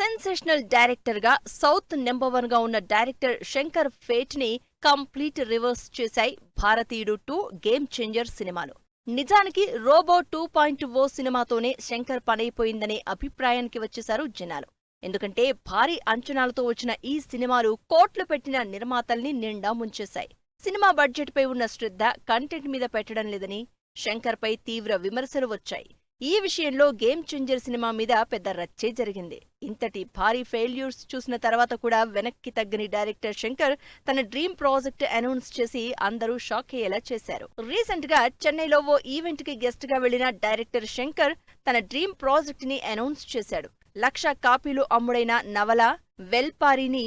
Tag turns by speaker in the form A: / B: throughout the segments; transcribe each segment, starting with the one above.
A: Sensational director గా south number 1 గా ఉన్న డైరెక్టర్ శంకర్ ఫేట్ ని కంప్లీట్ రివర్స్ చేశాయి భారతీయుడు 2 గేమ్ చేంజర్ సినిమాలు. నిజానికి రోబో 2.0 సినిమాతోనే శంకర్ పనైపోయిందనే అభిప్రాయానికి వచ్చేశారు జనాలు. ఎందుకంటే భారీ అంచనాలతో వచ్చిన ఈ సినిమాలు కోట్లు పెట్టిన నిర్మాతల్ని నిండా ముంచేశాయి. సినిమా బడ్జెట్ పై ఉన్న శ్రద్ధ కంటెంట్ మీద పెట్టడం లేదని శంకర్ పై తీవ్ర విమర్శలు వచ్చాయి. ఈ విషయంలో గేమ్ చేంజర్ సినిమా మీద పెద్ద రచ్చే జరిగింది. ఇంతటి భారీ ఫెయిల్యూర్స్ చూసిన తర్వాత కూడా వెనక్కి తగ్గని డైరెక్టర్ శంకర్ తన డ్రీమ్ ప్రాజెక్ట్ అనౌన్స్ చేసి అందరూ షాక్ అయ్యేలా చేశారు. రీసెంట్ గా చెన్నైలో ఓ ఈవెంట్ కి గెస్ట్ గా వెళ్లిన డైరెక్టర్ శంకర్ తన డ్రీమ్ ప్రాజెక్ట్ ని అనౌన్స్ చేశాడు. 1,00,000 కాపీలు అమ్ముడైన నవల వెల్పారిని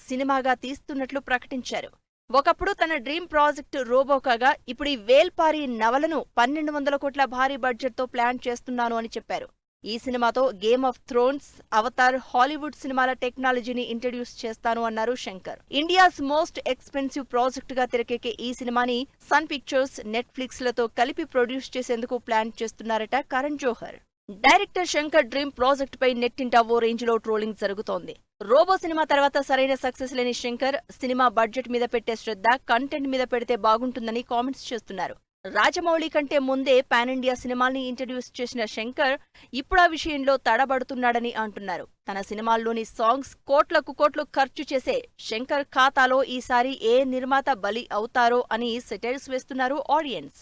A: సినిమాగా తీస్తున్నట్లు ప్రకటించారు. ఒకప్పుడు తన డ్రీమ్ ప్రాజెక్ట్ రోబో కాగా ఇప్పుడు ఈ వేల్పారి నవలను 1,200 కోట్ల భారీ బడ్జెట్ తో ప్లాన్ చేస్తున్నాను అని చెప్పారు. ఈ సినిమాతో game of Thrones, Avatar, Hollywood సినిమాల టెక్నాలజీని ఇంట్రడ్యూస్ చేస్తాను అన్నారు Shankar. India's most expensive project గా తెరకెక్కే ఈ సినిమాని సన్ పిక్చర్స్, నెట్ఫ్లిక్స్ లతో కలిపి ప్రొడ్యూస్ చేసేందుకు ప్లాన్ చేస్తున్నారట Karan Johar. Director Shankar dream project పై నెట్టింట ఓ రేంజ్ లో ట్రోలింగ్ జరుగుతోంది. రోబో సినిమా తర్వాత సరైన సక్సెస్ లేని శంకర్ సినిమా బడ్జెట్ మీద పెట్టే శ్రద్ధ కంటెంట్ మీద పెడితే బాగుంటుందని కామెంట్స్ చేస్తున్నారు. రాజమౌళి కంటే ముందే పాన్ ఇండియా సినిమాల్ని ఇంట్రడ్యూస్ చేసిన శంకర్ ఇప్పుడు ఆ విషయంలో తడబడుతున్నాడని అంటున్నారు. తన సినిమాల్లోని సాంగ్స్ కోట్లకు కోట్లు ఖర్చు చేసే శంకర్ ఖాతాలో ఈసారి ఏ నిర్మాత బలి అవుతారో అని సెటైర్స్ వేస్తున్నారు ఆడియన్స్.